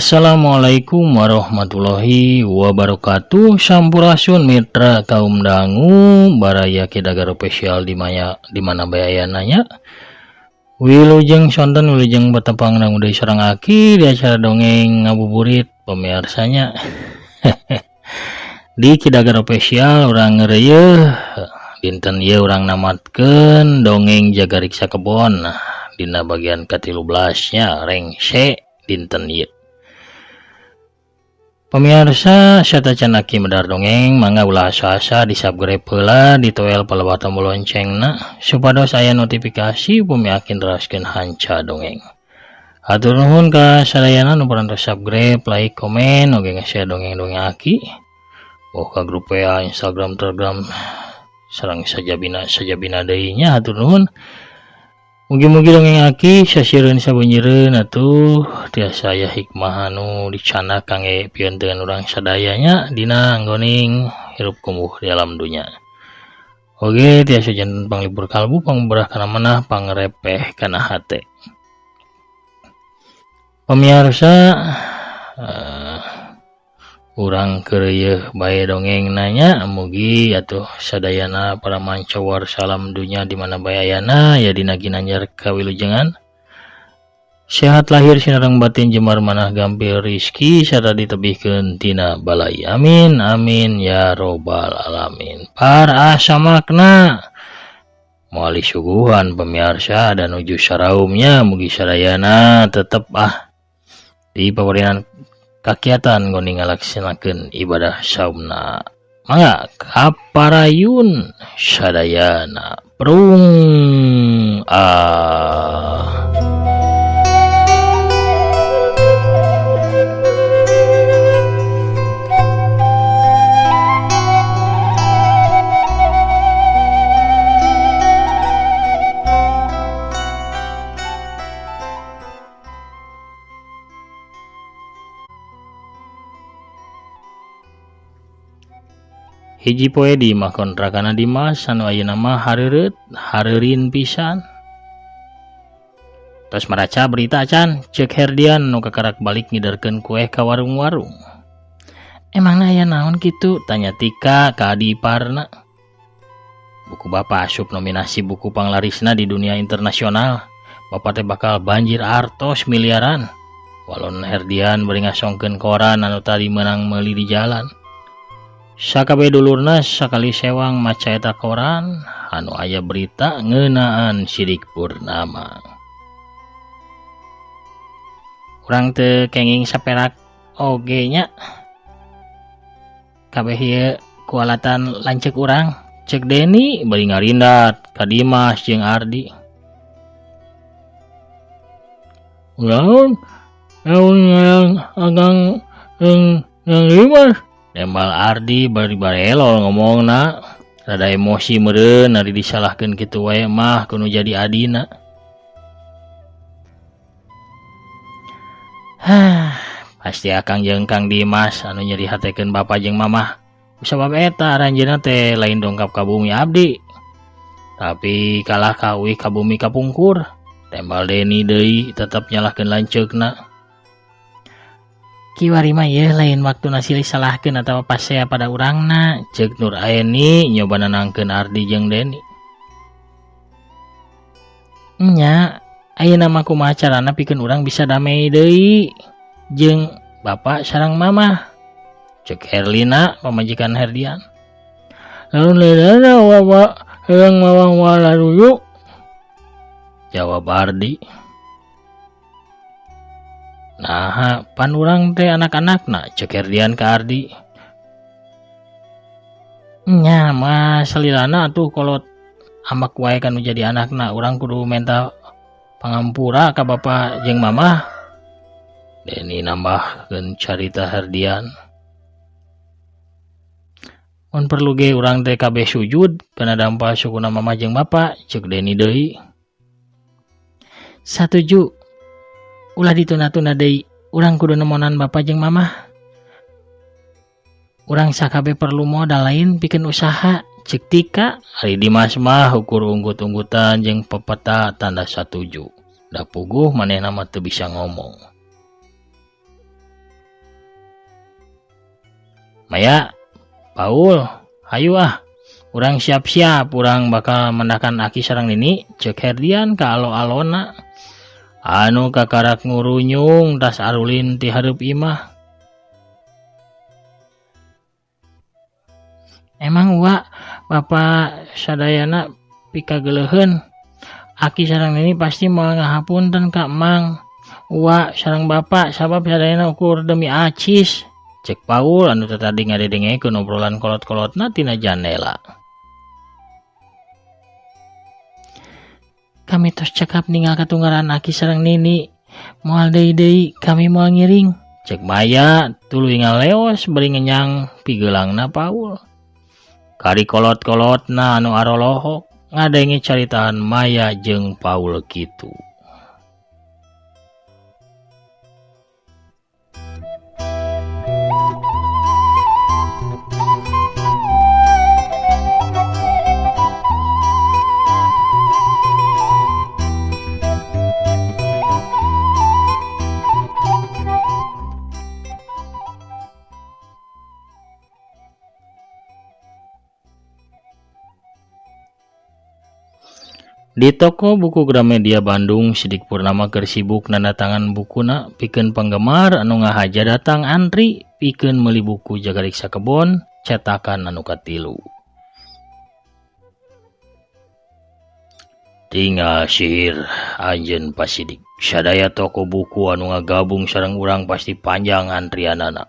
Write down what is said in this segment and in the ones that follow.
Assalamualaikum warahmatullahi wabarakatuh. Sampurasun mitra kaum dangu baraya kidagar spesial di mana bayananya. Wilujeng sonten wilujeng betepang nang udah serang aki di acara dongeng ngabuburit pemirsanya. Di kidagar spesial orang ngereueuh dinten ieu urang namatkeun dongeng jagariksa kebon. Dina bagian ke-13 nya rengse dinten ieu. Pemirsa serta canaki medar dongeng mangga ulah asa di-subscribe heula ditoel palebah tombol loncengna supados aya notifikasi pemiakin teraskeun hanca dongeng. Hatur nuhun ka sadayana nu parantos subscribe, like, komen, oge nge-share dongeng-dongeng aki. Ka grup WA, Instagram, Telegram sareng sajabina deui nya hatur nuhun. Mugi-mugi dongeng aki sasieun sabunyireun atuh tiasa aya hikmah anu dicana kangge pieunteun urang sadayanya dina nggoning hirup kumuh di alam dunya. Oge tiasa janten panglibur kalbu pangberah kana manah pangrepeh kana hate. Pemirsa urang keureueuh bae dongeng nanya mugi atuh sadayana para mancawar salam dunya di mana bae ayana ya dina ginanjar kawilujengan sehat lahir sinareng batin jemar manah gampil rizki sarta ditebihkeun tina balai amin amin ya robbal alamin. Para asamakna moali suguhan pemirsa dan nuju saraumnya mugi sadayana tetep di pabarian kakiatan ngoni ngalaksanakeun ibadah saumna. Mangga kaparayun sadayana prung hiji poe di mah kontrakana Dimas anu ayeuna mah hareureun pisan. Tos maraca berita can ceuk Herdian nu kakarak balik ngiderkeun kue ka warung-warung. Emangna aya naon kitu? Tanya Tika ka adi iparna. Buku bapa asup nominasi buku panglarisna di dunia internasional. Bapa teh bakal banjir artos miliaran. Walon Herdian bari ngasongkeun koran anu tadi menang meuli di jalan. Sakabeh dulurna sakali sewang maca eta koran anu aya berita ngeunaan Sidik Purnama. Urang teu kenging saperak oge nya. Kabeh ieu kualatan lanceuk urang, ceuk Deni bari ngarindat ka Dimas jeung Ardi. Urang agang Dimas Dembal Ardi bari barelol ngomongna rada emosi meureun ari disalahkeun kitu wae mah kudu jadi adina. Pasti akang jeung Kang Dimas anu nyeri hatekeun bapa jeung mamah. Kusabab eta aranjeunna teh lain dongkap ka bumi abdi. Tapi kalah kawih ka bumi kapungkur. Tembal Deni deui tetep nyalahkeun lanceukna. Kiwari mah ieu lain waktuna silih salahkeun atawa pasea pada urangna, ceuk Nur Aeni nyoba nenangkeun Ardi jeung Deni. Nya, ayeuna mah kumaha carana pikeun urang bisa damai deui jeung bapa sareng mamah, ceuk Herlina pamajikan Herdian. Lamun leunana bapa sareng mamah moal laruyu, jawab Ardi. Nah, pan urang teh anak-anakna ceuk Herdian ka Ardi. Nya mah salilana atuh kolot amak wae kan jadi anakna urang kudu minta pangampura ka bapa jeung mamah. Deni nambahkeun carita Herdian. Mun perlu ge urang teh kabeh sujud kana dampa sukuna mamah jeung bapa ceuk Deni deui. Satuju. Ulah dituna-tuna deui, urang kudu nemonan bapa jeung mamah. Urang sakabeh perlu modal lain pikeun usaha, ceuk Tika. Ari Dimas mah ukur unggut-unggutan jeung pepeta tanda satuju. Da puguh manehna mah teu bisa ngomong. Maya, Paul, hayu urang siap-siap, urang bakal mendakan Aki sareng Nini, cek Herdian ka alo-alona. Anu kakarak ngurunyung tas arulin ti hareup imah. Emang bapak sadayana pikageleheun. Aki sareng Nini pasti moal ngahapunten ka Mang. Sareng bapak sabab sadayana ukur demi acis. Cek Paul anu tadi ngadedengekeun obrolan kolot-kolotna tina jandela. Kami tos cekap ninggal katunggalan Aki sareng Nini. Moal deui kami moal ngiring. Cek Maya tuluy ngaleos bari ngenyang pigeulangna Paul. Kari kolot-kolotna anu arolohok ngadenge caritaan Maya jeung Paul kitu. Di toko buku Gramedia Bandung, Sidik Purnama keur sibuk nandatangan bukuna pikeun penggemar anu ngahaja datang antri pikeun meuli buku Jagariksa Kebon cetakan anu katilu. Tinggal sihir anjeun Pasidik. Sadaya toko buku anu ngagabung sareng urang pasti panjang antrianana.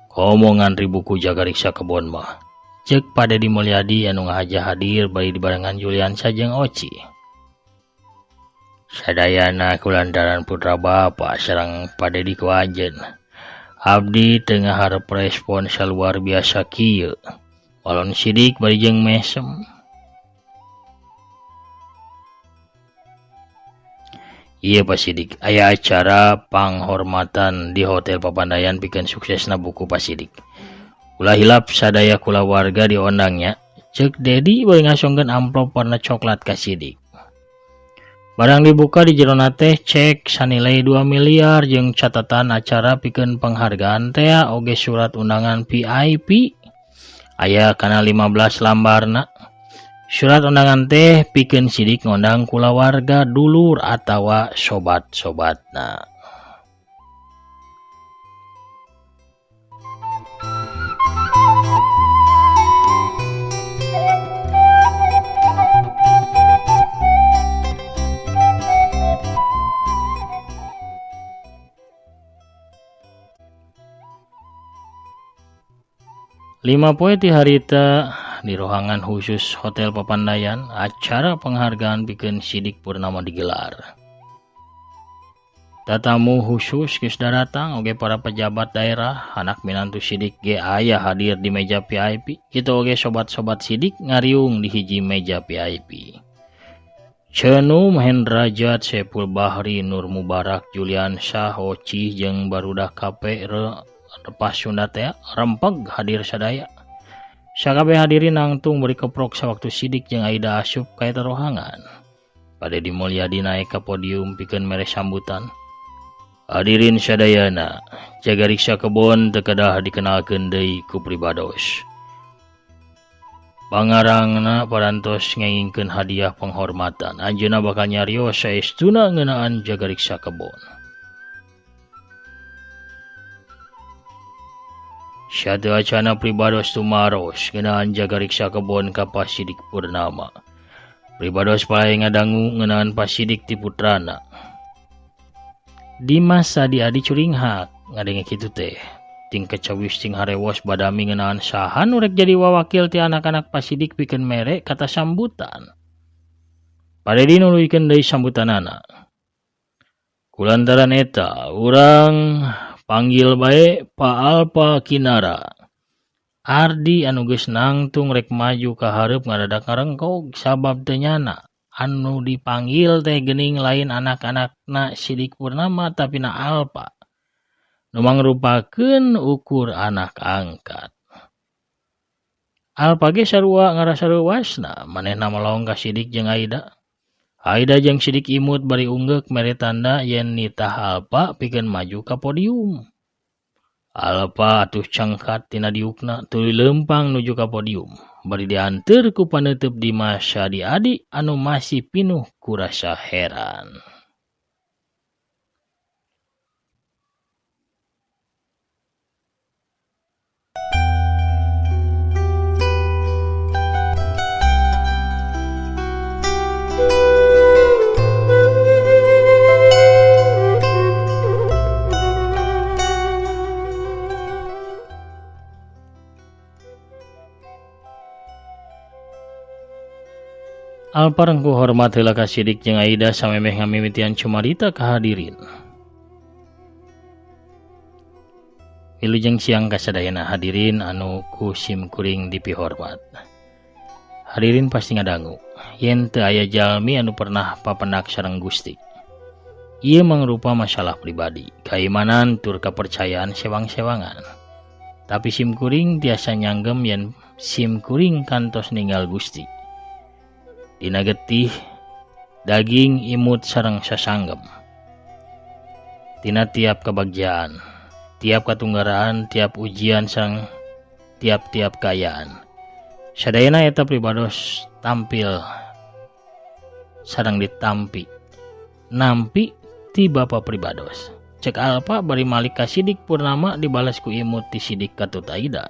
Komo ngantri buku Jagariksa Kebon mah. Cek Padedi Mulyadi anu ngahaja hadir bari dibarengan Julian jeung Oci. Sadayana kulantaran putra bapak sareng Padedi kuajen. Abdi teu ngaharep respon saluar biasa kieu. Walon Sidik bari jeung mesem. Iya Pak Sidik, aya acara panghormatan di Hotel Papandayan pikeun suksesna buku Pak Sidik. Ulah hilap sadaya kula warga diondangnya. Cek Dedi bari ngasongkeun amplop warna coklat ka Sidik. Barang dibuka di jerona teh cek sanilai 2 miliar jeung catatan acara pikeun penghargaan teh oge surat undangan VIP. Aya kana 15 lambarna. Surat undangan teh pikeun Sidik ngondang kula warga dulur atawa sobat-sobatna. Lima poe ti harita di ruangan khusus Hotel Papandayan acara penghargaan pikeun Sidik Purnama digelar. Tatamu khusus geus datang oge para pejabat daerah, anak minantu Sidik ge aya hadir di meja VIP. Kitu oge sobat-sobat Sidik ngariung di hiji meja VIP. Cenu Mahendra Jat, Sepul Bahri, Nur Mubarak, Julian Syah, Oci jeung barudak KP Lepas Sunda teh rempeg hadir sadaya. Sakabeh hadirin nangtung beri keprok sawaktu Sidik jeung Aida asup ka eta rohangan. Padedi Mulyadi naik ka podium pikeun mere sambutan. Hadirin sadayana, Jagariksa Kebon teu kedah dikenalkeun deui ku pribados. Pangarangna parantos ngengingkeun hadiah penghormatan. Anjeunna bakal nyarios saestuna ngeunaan Jagariksa Kebon. Syatu acana pribados tumaros ngeunaan Jagariksa Kebon ka Pak Sidik Purnama. Pribados palae ngadangu ngeunaan Pak Sidik ti putrana. Dimas Sadi Adi Curinghak ngadenge kitu teh. Ting kecawis ting harewos badami ngeunaan saha nu rek jadi wawakil ti anak-anak Pak Sidik pikeun mere kata sambutan. Padedi nuluykeun deui sambutanana. Kulantaran eta urang panggil bae Pak Alpa Kinara. Ardi anu geus nangtung rek maju ka hareup ngadadak ngarengkog sabab teu nyana. Anu dipanggil teh geuning lain anak-anakna Sidik Purnama tapi na Alpa. Nu mangrupakeun ukur anak angkat. Alpa ge sarua ngarasa leuwasna manehna melong ka Sidik jeung Aida. Aida jeung Sidik imut bari unggek mere tanda yen nitah Alpa pikeun maju ka podium. Alpa atuh cangkat tina diukna tuluy lempang nuju ka podium. Bari dianteur ku paneuteub Dimas Syadi anu masih pinuh ku rasa heran. Alparengku hormat heula ka Sidik jeung Aida samemeh ngamimitian cumarita ka hadirin. Wilujeng siang kasadayana hadirin anu ku simkuring dipihormat. Hadirin pasti ngadangu, yen teu aya jalmi anu pernah papendak sareng Gusti. Ieu mangrupa masalah pribadi, kaimanan tur kapercayaan sewang-sewangan. Tapi simkuring tiasa nyanggem yen simkuring kantos ninggal Gusti. Dina getih, daging, imut, sareng sasanggem. Tina tiap kebagjaan, tiap katunggaraan, tiap ujian, sareng tiap-tiap kayaan. Sadayana eta pribados tampil sareng ditampi. Nampi ti Bapa pribados. Cek Alpa bari malik ka Sidik Purnama dibalas ku imut ti Sidik Katut Aida.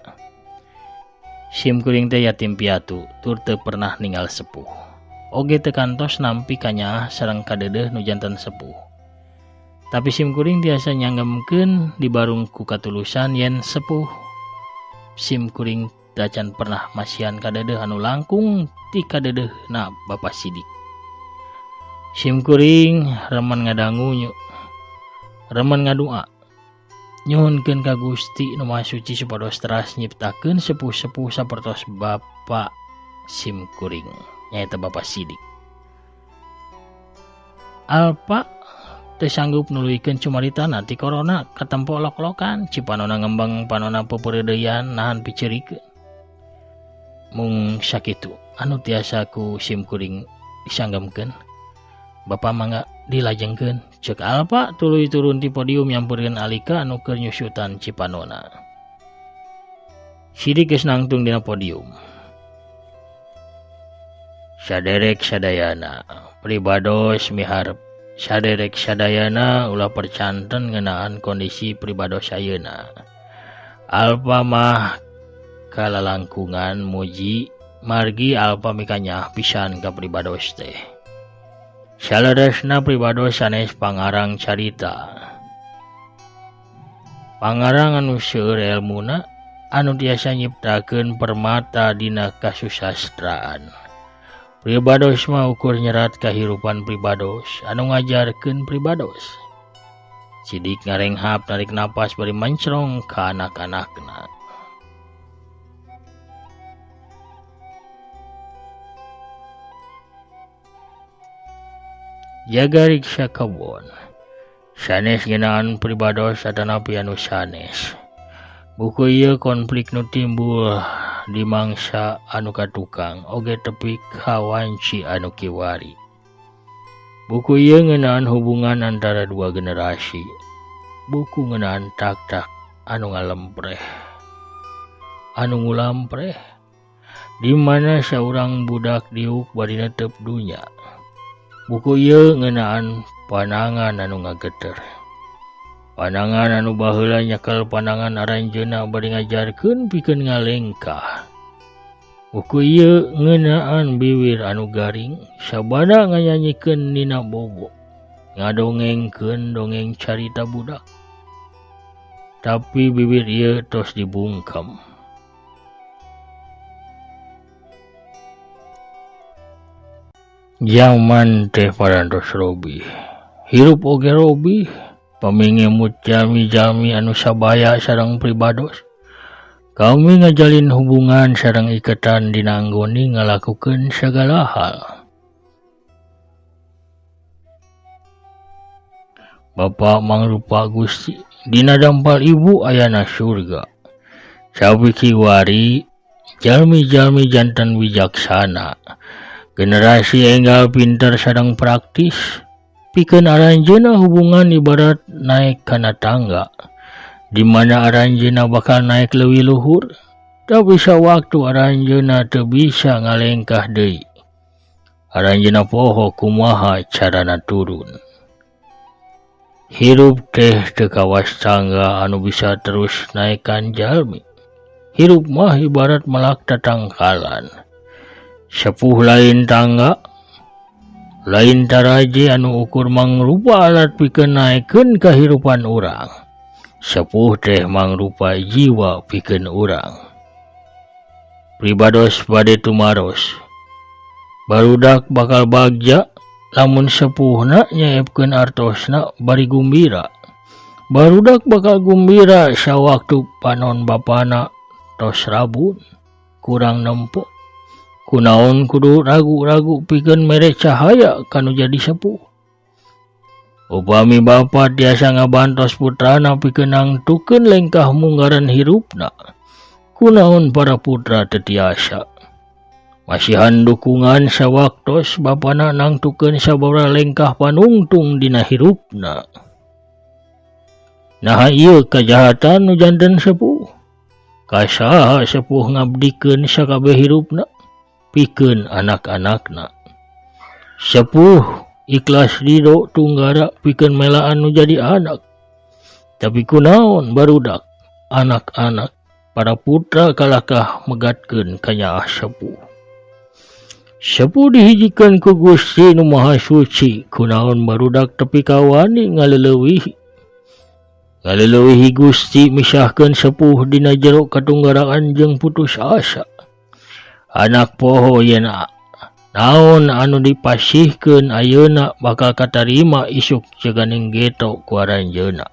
Simkuring teh yatim piatu, tur teu pernah ninggal sepuh. Oge teu kantos nampi kanyaah sareng kadeudeuh nu janten sepuh. Tapi simkuring tiasa nyanggemkeun di barung ku katulusan yen sepuh. Simkuring dacan pernah masihan kadeudeuh anu langkung ti kadeudeuhna Bapa Sidik. Simkuring remen ngadangu remen ngadua. Nyuhunkeun ka Gusti Nu Maha Suci supados teras nyiptakeun sepuh-sepuh sapertos Bapa simkuring. Nyaeta Bapa Sidik. Alpa teu sanggup nuluykeun cumaritana ti corona katempo lok-lokan cipanona ngembang panona pepereudeuyan nahan piceurikeun. Mung sakitu anu tiasa ku simkuring disanggemkeun. Bapa mangga dilajengkeun. Ceuk Alpa tuluy turun ti podium nyampeurkeun Alika anu keur nyusutan cipanona. Sidik geus nangtung dina podium. Saderek sadayana pribados miharep saderek sadayana ulah percanten ngeunaan kondisi pribados ayeuna. Alpa mah kalalangkungan muji margi Alpa mikanyah pisan ka pribados teh. Saladasna pribados sanes pangarang carita. Pangarang anu seueur elmuna anu tiasa nyiptakeun permata dina kasusastraan. Pribados mah ukur nyerat kahirupan pribados anu ngajarkeun pribados. Sidik ngarenghap narik napas bari mancrong ka anak-anakna. Jaga riksa kebon. Sanes ngeunaan pribados atanapi anu sanes. Buku ieu konflik nu timbul di mangsa anu katukang oge tepi kawanci anu kiwari. Buku ieu ngeunaan hubungan antara dua generasi. Buku ngeunaan tak-tak anu ngalempreh. Anu ngulampreh di mana saurang budak diuk bari netep dunya. Buku ieu ngeunaan panangan anu ngageter. Panangan anu baheula nyekel panangan aranjeuna bari ngajarkeun pikeun ngalengkah. Buku ieu ngeunaan bibir anu garing sabada nganyanyikeun nina bobo. Ngadongengkeun dongeng carita budak. Tapi bibir ieu tos dibungkam. Zaman teh parantos robi. Hirup oge robi. Pamingemut jami-jami anu sabaya sareng pribados. Kami ngajalin hubungan sareng ikatan dina anggoni ngalakukeun sagala hal. Bapa mangrupa Gusti, dina dampal ibu ayana surga. Sabiki wari, jalmi-jalmi jantan wijaksana. Generasi enggal pinter sareng praktis. Pikeun aranjeuna hubungan ibarat naik kana tangga. di mana aranjeuna bakal naik leuwih luhur, tapi sawaktu aranjeuna teu bisa ngalengkah deui. Aranjeuna poho kumaha carana turun. Hirup teh teu kawas tangga anu bisa terus naikkan jalmi. Hirup mah ibarat melak tatangkalan. Sepuh lain tangga, lain taraje anu ukur mangrupa alat pikeun naikeun kahirupan urang. Sepuh teh mangrupa jiwa pikeun urang. Pribados bade tumaros. Barudak bakal bagja lamun sepuhna nyaepkeun artosna bari gumbira. Barudak bakal gumbira sawaktu panon bapana tos rabun kurang nempo. Kunaon kudu ragu-ragu pikeun mere cahaya kanu jadi sepuh. Upami bapa tiasa ngabantos putrana pikeun nangtukeun lengkah munggaran hirupna. Kunaon para putra teu tiasa. Masihan dukungan sawaktos bapana nangtukeun sababaraha lengkah panungtung dina hirupna. Nah ieu kajahatan nu janten sepuh. Kasaha sepuh ngabdikeun sakabeh hirupna pikeun anak-anakna. Sepuh ikhlas ridho tunggara pikeun melaan nu jadi anak. Tapi kunaon barudak anak-anak para putra kalakah megatkeun ka nyaah sepuh. Sepuh dihijikeun ku Gusti nu Maha Suci, kunaon barudak tepi kawani ngaleulewihi. Ngaleulewihi Gusti misahkeun sepuh dina jero katunggaraan jeung putus asa. Anak poho yeuna naon anu dipasihkeun ayeuna bakal katarima isuk ceganing geto ku aranjeuna.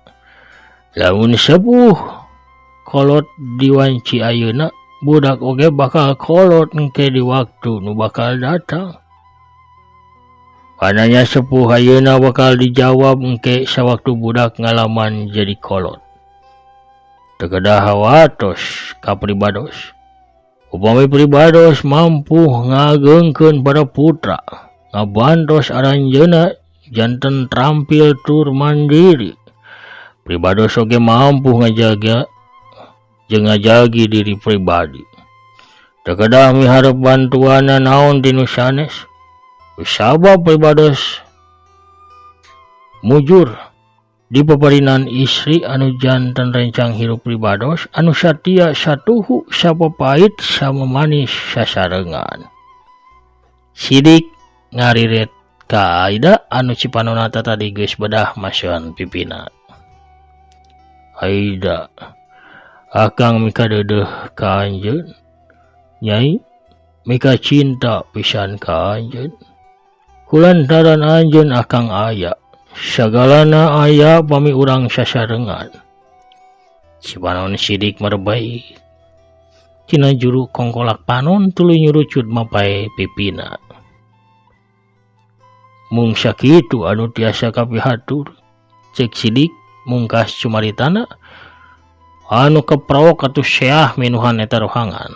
Lamun sepuh kolot diwanci ayeuna, budak oge bakal kolot engke di waktu nu bakal datang. Pananya sepuh ayeuna bakal dijawab engke sawaktu budak ngalaman jadi kolot. Teu kedah hawatos ka pribados. Upami pribados mampu ngageungkeun para putra, ngabantos aranjeuna janten trampil tur mandiri. Pribados oge mampu ngajaga jeung ngajagi diri pribadi. Teu kedah miharep bantuanna naon tinu sanes. Sabab pribados mujur di paparinan istri anu janten rencang hirup pribados anu satia satuhu sapapait sama manis sasarengan. Sidik ngariret ka Aida anu cipanonata tadi geus bedah masuhan pipina. Aida, akang mika deudeuh ka anjeun. Nyai, mika cinta pisan ka anjeun. Kulantaran anjeun akang aya. Sagalana aya pami urang sasarengan. Cipanon sidik merebay. Cina juru kongkolak panon tuluy nyurucut mapai pipina. Mung sakitu anu tiasa kapihatur. Cek sidik mungkas cumaritana. Anu kepraok atuh seah minuhan eta rohangan.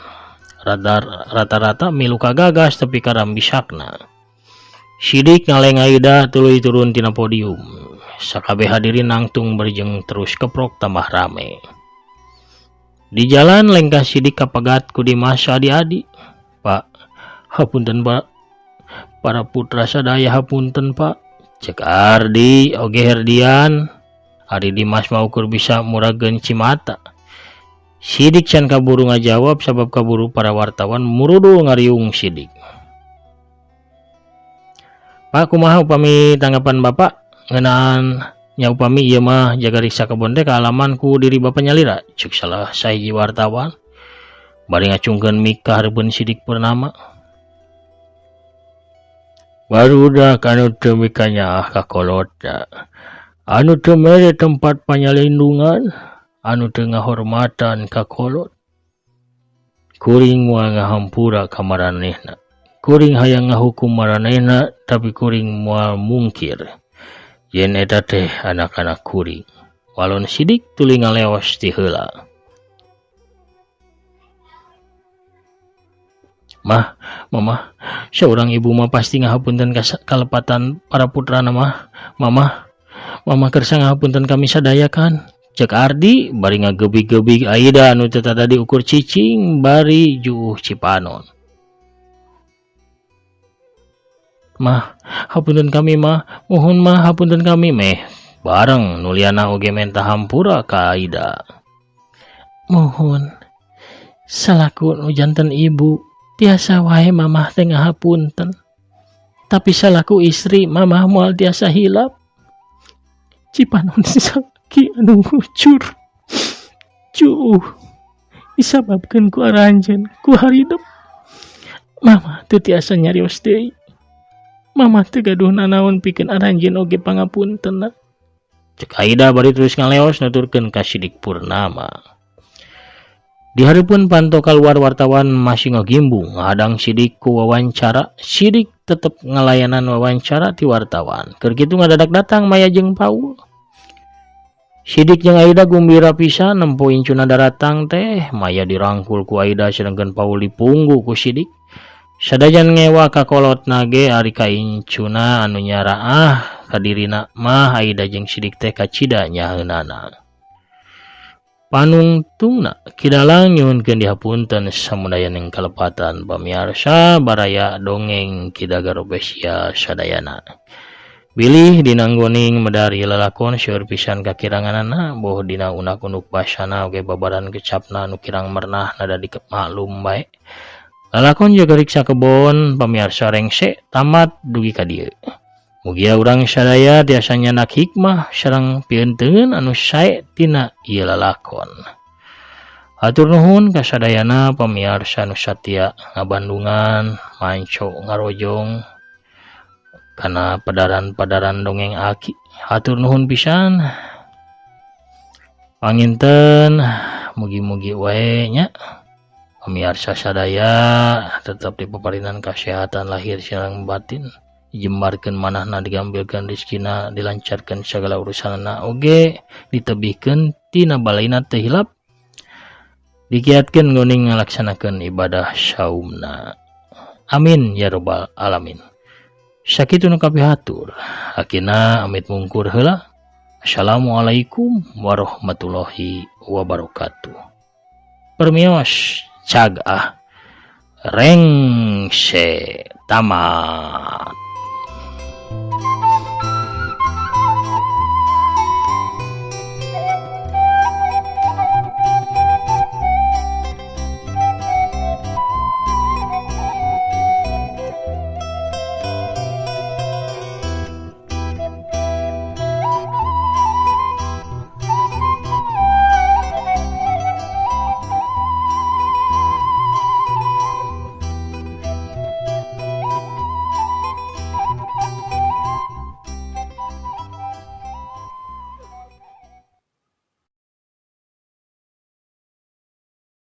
Rata-rata milu kagagas tapi karambisakna. Sidik ngaleng Aida tuluy turun tina podium. Sakabeh hadirin nangtung berjeng terus keprok tambah rame. Di jalan lengkah sidik kapagat ku Dimas adi-adi. Pak, hapunten Pak. Para putra sadaya hapunten Pak. Cek Ardi oge Herdian. Ari Dimas maukur bisa murageun cimata. Sidik can kaburu ngajawab sabab kaburu para wartawan murudu ngariung sidik. Pak, kumaha upami tanggapan Bapak ngeunaan nya upami ieu mah jaga riksa kebon teh kaalaman ku diri Bapak nyalira? Cek salah sahiji wartawan bari ngacungkeun mik ka hareupeun sidik Purnama. Barudak anu teu mika nyaah ka kolotna, anu teu mere tempat panyalindungan, anu teu ngahormatan ka kolot, kuring moal ngahampura ka maranehna. Kuring hayang ngahukum maranehna tapi kuring moal mungkir. Yen eta teh anak-anak kuring. Walon sidik tuluy ngaleos ti heula. Mah, Mama, seorang ibu mah pasti ngahapunten kalepatan para putrana mah. Mama keur ngahapunten kami sadaya kan. Cek Ardi bari ngagebig-gebig Aida anu teu tadi ukur cicing bari juuh Cipanon. Mah, hapunten kami mah, mohon mah hapunten kami meh. Bareng nuliana oge menta hampura ka Aida. Mohon, salaku nu janten ibu, tiasa wae mamah teh ngahapunten. Tapi salaku istri mamah moal tiasa hilap. Cipanon saki anu ngucur. Cuuh, disababkeun ku aranjeun ku haridep. Mamah teu tiasa nyarios deui. Mamah teu gaduh nanaon pikeun aranjeun oge pangapuntenna. Cek Aida bari terus ngaleos nuturkeun ka Sidik Purnama. Di hareupeun panto kaluar wartawan masih ngagimbung ngadang Sidik ku wawancara. Sidik tetep ngalayanan wawancara ti wartawan. Keur kitu ngadadak datang Maya jeung Paul. Sidik jeung Aida gumbira pisan nempo incuna daratang teh. Maya dirangkul ku Aida sedangkan Paul dipunggu ku Sidik. Sadajan ngewa ka kolotna ge ari ka incuna anu nyaraah ka dirina mah Aida jeung Sidik teh kacida nyaheunana. Panungtungna kidalang nyuhunkeun dihapunten samudayaning kalepatan pamiarsa baraya dongeng Kidaga Robesia sadayana. Bilih dina nggoning medari lalakon seueur pisan kakiranganana boh dina unak-unuk basana oge babaran kecapna anu kirang mernah nada dikemaklum bae. Lalakon juga riksa kebon pamiarsa rengse tamat dugi ka dieu. Mugia urang sadaya tiasa nyandak hikmah sareng pieunteun anu sae tina ieu lalakon. Hatur nuhun ka sadayana pamiarsa nu satia ngabandungan, manco ngarojong kana padaran-padaran dongeng Aki. Hatur nuhun pisan. Panginten mugi-mugi wae nya pamiarsa sadaya tetep dipaparinan kasehatan lahir sareng batin. Jembarkeun manahna digambilkeun rezekina dilancarkeun sagala urusanna oge ditebihkeun tina balaina teu hilap dikiatkeun ngeuning ngalaksanakeun ibadah saumna. Amin ya rabbal alamin. Sakitu nu kapihatur akina amit mungkur heula. Assalamualaikum warahmatullahi wabarakatuh. Permios cagah rengse tamat.